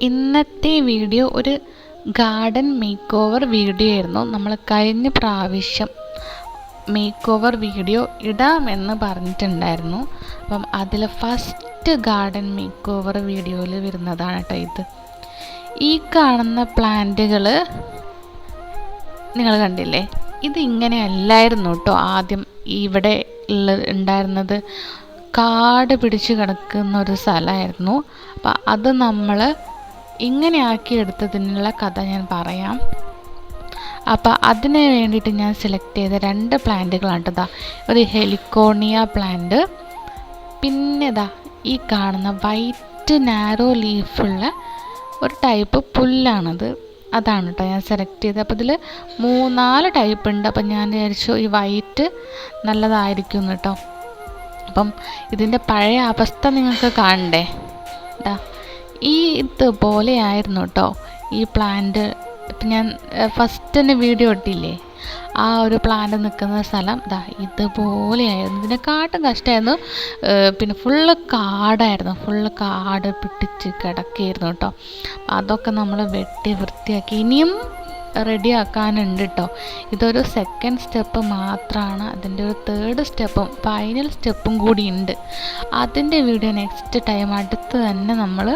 ഇന്നത്തെ വീഡിയോ ഒരു garden make over video ആയിരുന്നു. നമ്മൾ കഴിഞ്ഞ പ്രാവശ്യം മേക്ക് ഓവർ വീഡിയോ ഇടാമെന്ന് പറഞ്ഞിട്ടുണ്ടായിരുന്നു. അപ്പം അതിൽ ഫസ്റ്റ് ഗാർഡൻ മേക്ക് ഓവർ വീഡിയോയിൽ വരുന്നതാണ് കേട്ടോ ഇത്. ഈ കാണുന്ന പ്ലാന്റുകൾ നിങ്ങൾ കണ്ടില്ലേ? ഇത് ഇങ്ങനെ അല്ലായിരുന്നു കേട്ടോ ആദ്യം ഇവിടെ ഉണ്ടായിരുന്നത്. കാട് പിടിച്ച് കിടക്കുന്ന ഒരു സ്ഥലമായിരുന്നു. അപ്പം അത് നമ്മൾ ഇങ്ങനെ ആക്കിയെടുത്തതിനുള്ള കഥ ഞാൻ പറയാം. അപ്പോൾ അതിന് വേണ്ടിയിട്ട് ഞാൻ സെലക്ട് ചെയ്ത 2 പ്ലാന്റുകളാണ് കേട്ടോ. ഒരു ഹെലിക്കോണിയ പ്ലാന്റ്, പിന്നെ ഈ കാണുന്ന വൈറ്റ് നാരോ ലീഫുള്ള ഒരു ടൈപ്പ് പുല്ലാണത്. അതാണ് കേട്ടോ ഞാൻ സെലക്ട് ചെയ്തത്. അപ്പോൾ ഇതിൽ 3-4 ടൈപ്പ് ഉണ്ട്. അപ്പം ഞാൻ വിചാരിച്ചു ഈ വൈറ്റ് നല്ലതായിരിക്കും കേട്ടോ. അപ്പം ഇതിൻ്റെ പഴയ അവസ്ഥ നിങ്ങൾക്ക് കാണണ്ടേ? ഈ ഇതുപോലെയായിരുന്നു കേട്ടോ ഈ പ്ലാന്റ്. ഇപ്പം ഞാൻ ഫസ്റ്റ് തന്നെ വീഡിയോ ഇട്ടില്ലേ, ആ ഒരു പ്ലാന്റ് നിൽക്കുന്ന സ്ഥലം ഇതുപോലെയായിരുന്നു. ഇതിനെക്കാട്ടും കഷ്ടമായിരുന്നു. പിന്നെ ഫുള്ള് കാടായിരുന്നു, ഫുള്ള് കാട് പിടിച്ച് കിടക്കുകയായിരുന്നു കേട്ടോ. അതൊക്കെ നമ്മൾ വെട്ടി വൃത്തിയാക്കി ഇനിയും റെഡിയാക്കാനുണ്ട് കേട്ടോ. ഇതൊരു സെക്കൻഡ് സ്റ്റെപ്പ് മാത്രമാണ്. അതിൻ്റെ ഒരു തേർഡ് സ്റ്റെപ്പും ഫൈനൽ സ്റ്റെപ്പും കൂടി ഉണ്ട്. അതിൻ്റെ വീഡിയോ നെക്സ്റ്റ് ടൈം അടുത്ത് തന്നെ നമ്മൾ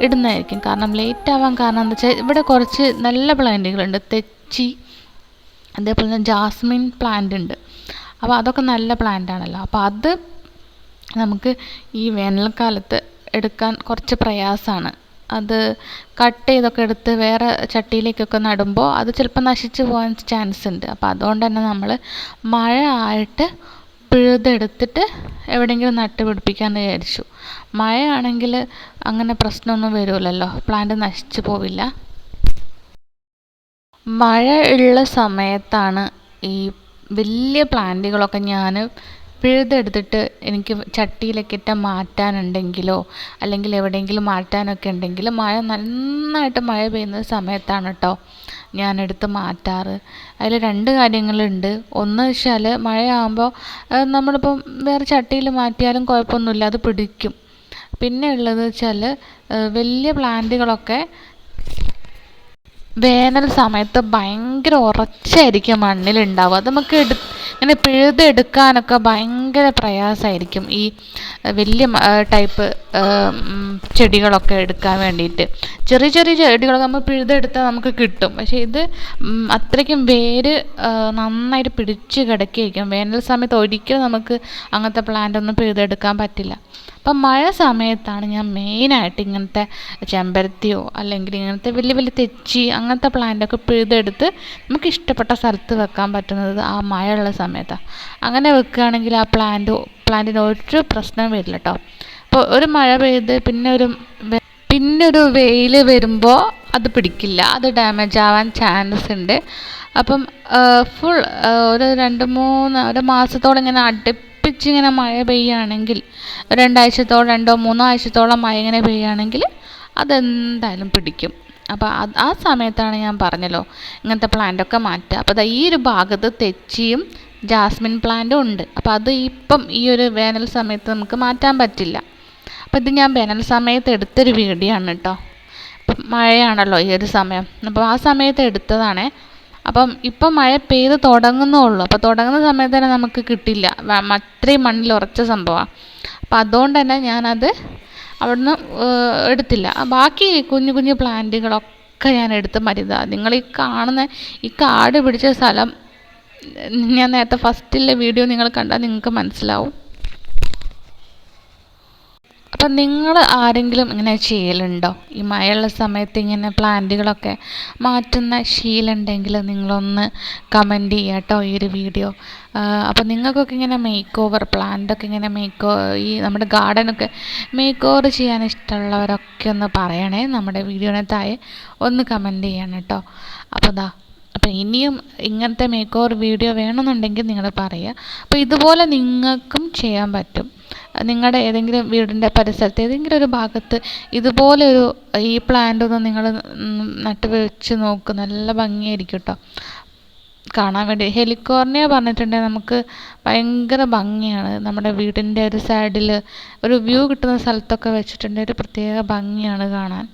ഇടുന്നതായിരിക്കും. കാരണം ലേറ്റ് ആവാൻ കാരണം എന്താ വെച്ചാൽ ഇവിടെ കുറച്ച് നല്ല പ്ലാന്റുകളുണ്ട്. തെച്ചി, അതേപോലെ തന്നെ ജാസ്മിൻ പ്ലാന്റ് ഉണ്ട്. അപ്പോൾ അതൊക്കെ നല്ല പ്ലാന്റ് ആണല്ലോ. അപ്പോൾ അത് നമുക്ക് ഈ വേനൽക്കാലത്ത് എടുക്കാൻ കുറച്ച് പ്രയാസമാണ്. അത് കട്ട് ചെയ്തൊക്കെ എടുത്ത് വേറെ ചട്ടിയിലേക്കൊക്കെ നടുമ്പോൾ അത് ചിലപ്പോൾ നശിച്ചു പോകാൻ ചാൻസ് ഉണ്ട്. അപ്പോൾ അതുകൊണ്ട് തന്നെ നമ്മൾ മഴ ആയിട്ട് പിഴുതെടുത്തിട്ട് എവിടെയെങ്കിലും നട്ട് പിടിപ്പിക്കാമെന്ന് വിചാരിച്ചു. മഴ ആണെങ്കിൽ അങ്ങനെ പ്രശ്നമൊന്നും വരുമല്ലോ, പ്ലാന്റ് നശിച്ചു പോവില്ല. മഴ ഉള്ള സമയത്താണ് ഈ വലിയ പ്ലാന്റുകളൊക്കെ ഞാൻ പിഴുതെടുത്തിട്ട് എനിക്ക് ചട്ടിയിലൊക്കെ ഇട്ട് മാറ്റാനുണ്ടെങ്കിലോ അല്ലെങ്കിൽ എവിടെയെങ്കിലും മാറ്റാനൊക്കെ ഉണ്ടെങ്കിൽ നന്നായിട്ട് മഴ പെയ്യുന്ന സമയത്താണ് കേട്ടോ ഞാനെടുത്ത് മാറ്റാറ്. അതിൽ 2 കാര്യങ്ങളുണ്ട്. ഒന്ന് വെച്ചാൽ മഴയാകുമ്പോൾ നമ്മളിപ്പം വേറെ ചട്ടിയിൽ മാറ്റിയാലും കുഴപ്പമൊന്നുമില്ല, അത് പിടിക്കും. പിന്നെ ഉള്ളത് വെച്ചാൽ വലിയ പ്ലാന്റുകളൊക്കെ വേനൽ സമയത്ത് ഭയങ്കര ഉറച്ചായിരിക്കും മണ്ണിലുണ്ടാവുക. അത് നമുക്ക് ഇങ്ങനെ പിഴുതെടുക്കാനൊക്കെ ഭയങ്കര പ്രയാസമായിരിക്കും ഈ വലിയ ടൈപ്പ് ചെടികളൊക്കെ എടുക്കാൻ വേണ്ടിയിട്ട്. ചെറിയ ചെറിയ ചെടികളൊക്കെ നമ്മൾ പിഴുതെടുത്താൽ നമുക്ക് കിട്ടും. പക്ഷേ ഇത് അത്രയ്ക്കും വേര് നന്നായിട്ട് പിടിച്ച് കിടക്കുകയായിരിക്കും. വേനൽ സമയത്ത് ഒരിക്കലും നമുക്ക് അങ്ങനത്തെ പ്ലാന്റ് ഒന്നും പിഴുതെടുക്കാൻ പറ്റില്ല. അപ്പം മഴ സമയത്താണ് ഞാൻ മെയിനായിട്ട് ഇങ്ങനത്തെ ചെമ്പരത്തിയോ അല്ലെങ്കിൽ ഇങ്ങനത്തെ വലിയ വലിയ തെച്ചി അങ്ങനത്തെ പ്ലാന്റൊക്കെ പിഴുതെടുത്ത് നമുക്ക് ഇഷ്ടപ്പെട്ട സ്ഥലത്ത് വെക്കാൻ പറ്റുന്നത് ആ മഴയുള്ള സമയത്താണ്. അങ്ങനെ വെക്കുകയാണെങ്കിൽ ആ പ്ലാന്റിന് ഒരു പ്രശ്നം വരില്ല കേട്ടോ. അപ്പോൾ ഒരു മഴ പെയ്ത് പിന്നെ ഒരു വെയിൽ വരുമ്പോൾ അത് പിടിക്കില്ല, അത് ഡാമേജ് ആവാൻ ചാൻസ് ഉണ്ട്. അപ്പം ഫുൾ ഒരു 2-3 മാസത്തോളം ഇങ്ങനെ അടുപ്പിച്ചിങ്ങനെ മഴ പെയ്യുകയാണെങ്കിൽ 2 ആഴ്ചത്തോളം മഴ ഇങ്ങനെ പെയ്യുകയാണെങ്കിൽ അതെന്തായാലും പിടിക്കും. അപ്പോൾ ആ സമയത്താണ് ഞാൻ പറഞ്ഞല്ലോ ഇങ്ങനത്തെ പ്ലാന്റൊക്കെ മാറ്റുക. അപ്പോൾ ഈ ഒരു ഭാഗത്ത് തെച്ചിയും ജാസ്മിൻ പ്ലാന്റും ഉണ്ട്. അപ്പോൾ അത് ഇപ്പം ഈ ഒരു വേനൽ സമയത്ത് നമുക്ക് മാറ്റാൻ പറ്റില്ല. അപ്പോൾ ഇത് ഞാൻ വേനൽ സമയത്ത് എടുത്തൊരു വീഡിയോ ആണ് കേട്ടോ. ഇപ്പം മഴയാണല്ലോ ഈ ഒരു സമയം, അപ്പോൾ ആ സമയത്ത് എടുത്തതാണേ. അപ്പം ഇപ്പം മഴ പെയ്ത് തുടങ്ങുന്നുള്ളൂ. അപ്പോൾ തുടങ്ങുന്ന സമയത്ത് തന്നെ നമുക്ക് കിട്ടില്ല, അത്രയും മണ്ണിൽ ഉറച്ച സംഭവമാണ്. അപ്പോൾ അതുകൊണ്ട് തന്നെ ഞാനത് അവിടുന്ന് എടുത്തില്ല. ബാക്കി കുഞ്ഞു കുഞ്ഞു പ്ലാന്റുകളൊക്കെ ഞാൻ എടുത്ത് മരുതാ. നിങ്ങൾ ഈ കാണുന്ന ഈ കാട് പിടിച്ച സ്ഥലം ഞാൻ നേരത്തെ ഫസ്റ്റിലെ വീഡിയോ നിങ്ങൾ കണ്ടാൽ നിങ്ങൾക്ക് മനസ്സിലാവും. അപ്പം നിങ്ങൾ ആരെങ്കിലും ഇങ്ങനെ ചെയ്യലുണ്ടോ? ഈ മഴയുള്ള സമയത്ത് ഇങ്ങനെ പ്ലാന്റുകളൊക്കെ മാറ്റുന്ന ശീലമുണ്ടെങ്കിൽ നിങ്ങളൊന്ന് കമൻറ്റ് ചെയ്യുക കേട്ടോ ഈ ഒരു വീഡിയോ. അപ്പോൾ നിങ്ങൾക്കൊക്കെ ഇങ്ങനെ മേക്ക് ഓവർ പ്ലാന്റൊക്കെ ഇങ്ങനെ ഈ നമ്മുടെ ഗാർഡനൊക്കെ മേക്ക് ഓവർ ചെയ്യാൻ ഇഷ്ടമുള്ളവരൊക്കെ ഒന്ന് പറയണേ. നമ്മുടെ വീഡിയോനെ താഴെ ഒന്ന് കമൻറ്റ് ചെയ്യണം കേട്ടോ. അപ്പോൾ ഇനിയും ഇങ്ങനത്തെ മേക്ക് ഓവർ വീഡിയോ വേണമെന്നുണ്ടെങ്കിൽ നിങ്ങൾ പറയുക. അപ്പോൾ ഇതുപോലെ നിങ്ങൾക്കും ചെയ്യാൻ പറ്റും. നിങ്ങളുടെ ഏതെങ്കിലും വീടിൻ്റെ പരിസരത്ത് ഏതെങ്കിലും ഒരു ഭാഗത്ത് ഇതുപോലെ ഈ പ്ലാന്റ് ഒന്ന് നിങ്ങൾ നട്ട് വെച്ച് നോക്ക്, നല്ല ഭംഗിയായിരിക്കും കേട്ടോ കാണാൻ വേണ്ടി. ഹെലിക്കോർണിയ പറഞ്ഞിട്ടുണ്ടെങ്കിൽ നമുക്ക് ഭയങ്കര ഭംഗിയാണ്. നമ്മുടെ വീടിൻ്റെ ഒരു സൈഡിൽ ഒരു വ്യൂ കിട്ടുന്ന സ്ഥലത്തൊക്കെ വെച്ചിട്ടുണ്ടെങ്കിൽ ഒരു പ്രത്യേക ഭംഗിയാണ് കാണാൻ.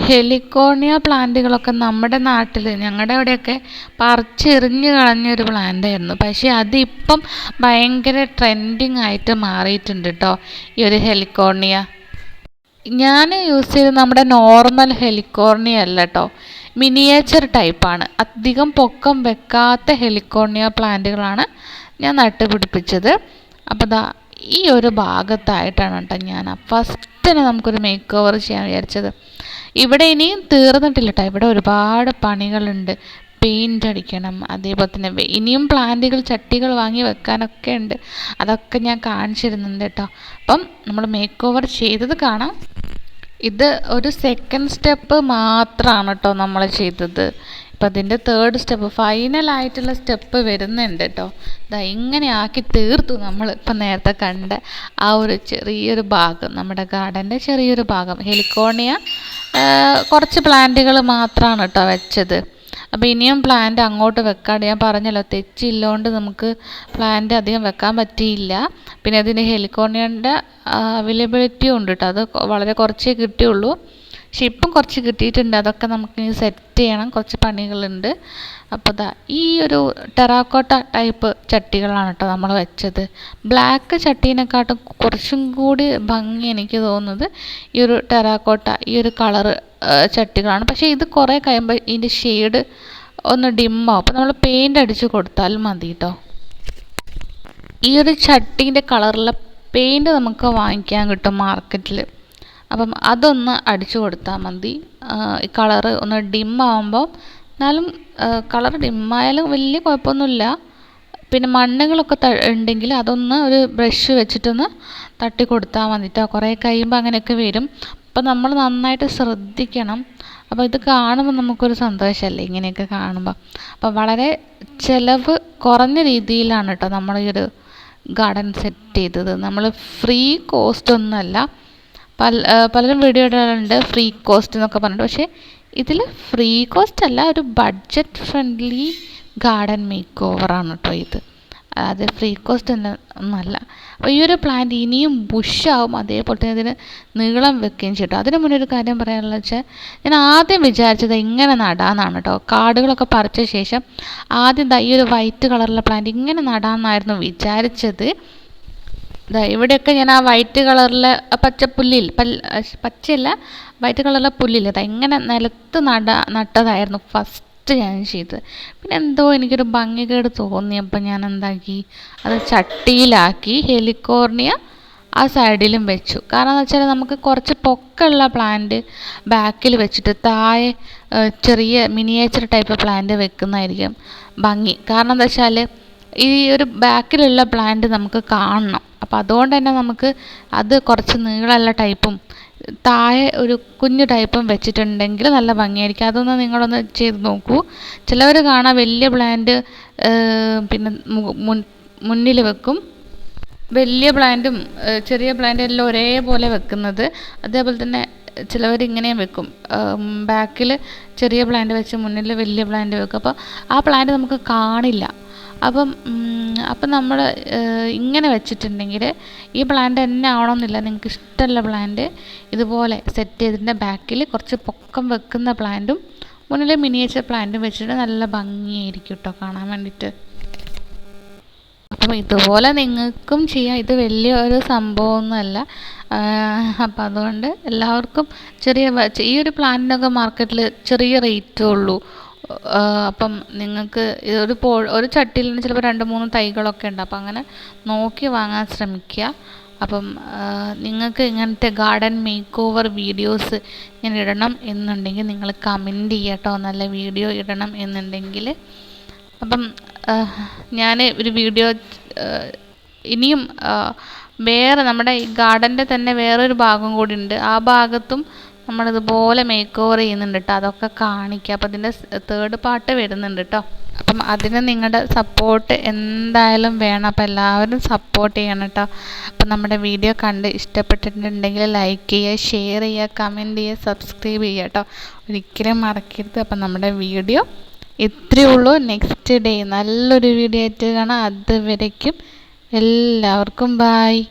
ഹെലിക്കോണിയ പ്ലാന്റുകളൊക്കെ നമ്മുടെ നാട്ടിൽ ഞങ്ങളുടെ അവിടെയൊക്കെ പറിച്ചെറിഞ്ഞ് കളഞ്ഞൊരു പ്ലാന്റായിരുന്നു. പക്ഷേ അതിപ്പം ഭയങ്കര ട്രെൻഡിങ് ആയിട്ട് മാറിയിട്ടുണ്ട് കേട്ടോ ഈ ഒരു ഹെലിക്കോണിയ. ഞാൻ യൂസ് ചെയ്ത് നമ്മുടെ നോർമൽ ഹെലിക്കോണിയ അല്ല കേട്ടോ, മിനിയേച്ചർ ടൈപ്പാണ്. അധികം പൊക്കം വെക്കാത്ത ഹെലിക്കോണിയ പ്ലാന്റുകളാണ് ഞാൻ നട്ടുപിടിപ്പിച്ചത്. അപ്പോൾ ദാ ഈ ഒരു ഭാഗത്തായിട്ടാണ് കേട്ടോ ഞാൻ ഫസ്റ്റിന് നമുക്കൊരു മേക്ക് ഓവർ ചെയ്യാൻ വിചാരിച്ചത്. ഇവിടെ ഇനിയും തീർന്നിട്ടില്ല കേട്ടോ, ഇവിടെ ഒരുപാട് പണികളുണ്ട്. പെയിൻ്റ് അടിക്കണം, അതേപോലെ തന്നെ ഇനിയും പ്ലാന്റുകൾ ചട്ടികൾ വാങ്ങി വെക്കാനൊക്കെ ഉണ്ട്. അതൊക്കെ ഞാൻ കാണിച്ചിരുന്നുണ്ട് കേട്ടോ. അപ്പം നമ്മൾ മേക്ക് ഓവർ ചെയ്തത് കാണാം. ഇത് ഒരു സെക്കൻഡ് സ്റ്റെപ്പ് മാത്രമാണ് കേട്ടോ നമ്മൾ ചെയ്തത്. ഇപ്പം അതിൻ്റെ തേർഡ് സ്റ്റെപ്പ് ഫൈനലായിട്ടുള്ള സ്റ്റെപ്പ് വരുന്നുണ്ട് കേട്ടോ. ഇതാ ഇങ്ങനെ ആക്കി തീർത്തു നമ്മൾ ഇപ്പം നേരത്തെ കണ്ട ആ ഒരു ചെറിയൊരു ഭാഗം, നമ്മുടെ ഗാർഡൻ്റെ ചെറിയൊരു ഭാഗം. ഹെലിക്കോണിയ കുറച്ച് പ്ലാന്റുകൾ മാത്രമാണ് കേട്ടോ വെച്ചത്. അപ്പോൾ ഇനിയും പ്ലാന്റ് അങ്ങോട്ട് വെക്കാണ്ട്, ഞാൻ പറഞ്ഞല്ലോ തെച്ചില്ലോണ്ട് നമുക്ക് പ്ലാന്റ് അധികം വെക്കാൻ പറ്റിയില്ല. പിന്നെ അതിന് ഹെലിക്കോണിയൻ്റെ അവൈലബിലിറ്റിയും ഉണ്ട് കേട്ടോ, അത് വളരെ കുറച്ചേ കിട്ടിയുള്ളൂ. പക്ഷെ ഇപ്പം കുറച്ച് കിട്ടിയിട്ടുണ്ട്, അതൊക്കെ നമുക്ക് ഇനി സെറ്റ് ചെയ്യണം, കുറച്ച് പണികളുണ്ട്. അപ്പോൾ ദാ ഈ ഒരു ടെറാക്കോട്ട ടൈപ്പ് ചട്ടികളാണ് കേട്ടോ നമ്മൾ വെച്ചത്. ബ്ലാക്ക് ചട്ടീനെക്കാട്ടും കുറച്ചും കൂടി ഭംഗി എനിക്ക് തോന്നുന്നത് ഈ ഒരു ടെറാക്കോട്ട ഈ ഒരു കളറ് ചട്ടികളാണ്. പക്ഷേ ഇത് കുറേ കഴിയുമ്പോൾ ഇതിൻ്റെ ഷെയ്ഡ് ഒന്ന് ഡിമ്മാവും. അപ്പോൾ നമ്മൾ പെയിൻ്റ് അടിച്ച് കൊടുത്താൽ മതി കേട്ടോ. ഈ ഒരു ചട്ടീൻ്റെ കളറുള്ള പെയിൻറ്റ് നമുക്ക് വാങ്ങിക്കാൻ കിട്ടും മാർക്കറ്റിൽ. അപ്പം അതൊന്ന് അടിച്ചു കൊടുത്താൽ മതി. ഈ കളറ് ഒന്ന് ഡിമ്മാവുമ്പോൾ, എന്നാലും കളർ ഡിമ്മായാലും വലിയ കുഴപ്പമൊന്നുമില്ല. പിന്നെ മണ്ണുകളൊക്കെ ഉണ്ടെങ്കിൽ അതൊന്ന് ഒരു ബ്രഷ് വെച്ചിട്ടൊന്ന് തട്ടി കൊടുത്താൽ മതി കേട്ടോ. കുറേ കഴിയുമ്പോൾ അങ്ങനെയൊക്കെ വരും. അപ്പം നമ്മൾ നന്നായിട്ട് ശ്രദ്ധിക്കണം. അപ്പോൾ ഇത് കാണുമ്പോൾ നമുക്കൊരു സന്തോഷമല്ലേ ഇങ്ങനെയൊക്കെ കാണുമ്പോൾ. അപ്പോൾ വളരെ ചിലവ് കുറഞ്ഞ രീതിയിലാണ് കേട്ടോ നമ്മൾ ഈ ഒരു ഗാർഡൻ സെറ്റ് ചെയ്തത്. നമ്മൾ ഫ്രീ കോസ്റ്റ് ഒന്നുമല്ല. പലരും വീഡിയോ ഇടാറുണ്ട് ഫ്രീ കോസ്റ്റ് എന്നൊക്കെ പറഞ്ഞിട്ട്. പക്ഷേ ഇതിൽ ഫ്രീ കോസ്റ്റ് അല്ല, ഒരു ബഡ്ജറ്റ് ഫ്രണ്ട്ലി ഗാർഡൻ മേക്ക് ഓവറാണ് കേട്ടോ ഇത്. അത് ഫ്രീ കോസ്റ്റ് ഒന്നല്ല. അപ്പോൾ ഈ ഒരു പ്ലാന്റ് ഇനിയും ബുഷാവും, അതേപോലെ തന്നെ ഇതിന് നീളം വെക്കുകയും ചെയ്യും. അതിന് മുന്നേ ഒരു കാര്യം പറയാനുള്ളത് വെച്ചാൽ, ഞാൻ ആദ്യം വിചാരിച്ചത് ഇങ്ങനെ നടാമെന്നാണ് കേട്ടോ. കാടുകളൊക്കെ പറിച്ച ശേഷം ആദ്യം ഈ ഒരു വൈറ്റ് കളറുള്ള പ്ലാന്റ് ഇങ്ങനെ നടാമെന്നായിരുന്നു വിചാരിച്ചത്. ഇവിടെയൊക്കെ ഞാൻ ആ വൈറ്റ് കളറിലെ പച്ചപ്പുല്ലിൽ പച്ചയല്ല വൈറ്റ് കളറിലെ പുല്ലില്ല ഇങ്ങനെ നിലത്ത് നട്ടതായിരുന്നു ഫസ്റ്റ് ഞാൻ ചെയ്തത്. പിന്നെ എന്തോ എനിക്കൊരു ഭംഗികേട് തോന്നിയപ്പോൾ ഞാൻ എന്താക്കി, അത് ചട്ടിയിലാക്കി ഹെലിക്കോണിയ ആ സൈഡിലും വെച്ചു. കാരണം എന്ന് വെച്ചാൽ നമുക്ക് കുറച്ച് പൊക്കമുള്ള പ്ലാന്റ് ബാക്കിൽ വെച്ചിട്ട് താഴെ ചെറിയ മിനിയേച്ചർ ടൈപ്പ് പ്ലാന്റ് വെക്കുന്നതായിരിക്കും ഭംഗി. കാരണം എന്താ വെച്ചാൽ ഈ ഒരു ബാക്കിലുള്ള പ്ലാന്റ് നമുക്ക് കാണണം. അപ്പോൾ അതുകൊണ്ട് തന്നെ നമുക്ക് അത് കുറച്ച് നീളമുള്ള ടൈപ്പും താഴെ ഒരു കുഞ്ഞു ടൈപ്പും വെച്ചിട്ടുണ്ടെങ്കിൽ നല്ല ഭംഗിയായിരിക്കും. അതൊന്ന് നിങ്ങളൊന്ന് ചെയ്ത് നോക്കൂ. ചിലവർ കാണാൻ വലിയ പ്ലാന്റ് പിന്നെ മുന്നിൽ വെക്കും, വലിയ പ്ലാന്റും ചെറിയ പ്ലാന്റും എല്ലാം ഒരേപോലെ വെക്കുന്നത്. അതേപോലെ തന്നെ ചിലവർ ഇങ്ങനെയും വെക്കും, ബാക്കിൽ ചെറിയ പ്ലാന്റ് വെച്ച് മുന്നിൽ വലിയ പ്ലാന്റ് വെക്കും. അപ്പോൾ ആ പ്ലാന്റ് നമുക്ക് കാണില്ല. അപ്പം നമ്മൾ ഇങ്ങനെ വെച്ചിട്ടുണ്ടെങ്കിൽ ഈ പ്ലാന്റ് തന്നെ ആവണമെന്നില്ല, നിങ്ങൾക്ക് ഇഷ്ടമുള്ള പ്ലാന്റ് ഇതുപോലെ സെറ്റ് ചെയ്തിട്ട് ബാക്കിൽ കുറച്ച് പൊക്കം വെക്കുന്ന പ്ലാന്റും മുന്നിൽ മിനിയേച്ചർ പ്ലാന്റും വെച്ചിട്ട് നല്ല ഭംഗിയായിരിക്കും കേട്ടോ കാണാൻ വേണ്ടിയിട്ട്. അപ്പം ഇതുപോലെ നിങ്ങൾക്കും ചെയ്യാം, ഇത് വലിയ ഒരു സംഭവമൊന്നുമല്ല. അപ്പം അതുകൊണ്ട് എല്ലാവർക്കും ഈ ഒരു പ്ലാന്റിനൊക്കെ മാർക്കറ്റിൽ ചെറിയ റേറ്റേ ഉള്ളൂ. അപ്പം നിങ്ങൾക്ക് ഒരു ചട്ടിയിൽ നിന്ന് ചിലപ്പോൾ 2-3 തൈകളൊക്കെ ഉണ്ട്. അപ്പം അങ്ങനെ നോക്കി വാങ്ങാൻ ശ്രമിക്കുക. അപ്പം നിങ്ങൾക്ക് ഇങ്ങനത്തെ ഗാർഡൻ മേക്ക് ഓവർ വീഡിയോസ് ഞാൻ ഇടണം എന്നുണ്ടെങ്കിൽ നിങ്ങൾ കമൻറ്റ് ചെയ്യുക കേട്ടോ, നല്ല വീഡിയോ ഇടണം എന്നുണ്ടെങ്കിൽ. അപ്പം ഞാൻ ഒരു വീഡിയോ ഇനിയും വേറെ നമ്മുടെ ഈ ഗാർഡൻ്റെ തന്നെ വേറൊരു ഭാഗം കൂടി ഉണ്ട്, ആ ഭാഗത്തും നമ്മളിതുപോലെ മേക്ക് ഓവർ ചെയ്യുന്നുണ്ട് കേട്ടോ, അതൊക്കെ കാണിക്കുക. അപ്പോൾ അതിൻ്റെ തേർഡ് പാർട്ട് വരുന്നുണ്ട് കേട്ടോ. അപ്പം അതിന് നിങ്ങളുടെ സപ്പോർട്ട് എന്തായാലും വേണം. അപ്പോൾ എല്ലാവരും സപ്പോർട്ട് ചെയ്യണം കേട്ടോ. അപ്പം നമ്മുടെ വീഡിയോ കണ്ട് ഇഷ്ടപ്പെട്ടിട്ടുണ്ടെങ്കിൽ ലൈക്ക് ചെയ്യുക, ഷെയർ ചെയ്യുക, കമൻറ്റ് ചെയ്യുക, സബ്സ്ക്രൈബ് ചെയ്യുക കേട്ടോ, ഒരിക്കലും മറക്കരുത്. അപ്പം നമ്മുടെ വീഡിയോ ഇത്രയേ ഉള്ളൂ. നെക്സ്റ്റ് ഡേ നല്ലൊരു വീഡിയോ ആയിട്ട് കാണാം. അതുവരയ്ക്കും എല്ലാവർക്കും ബായ്.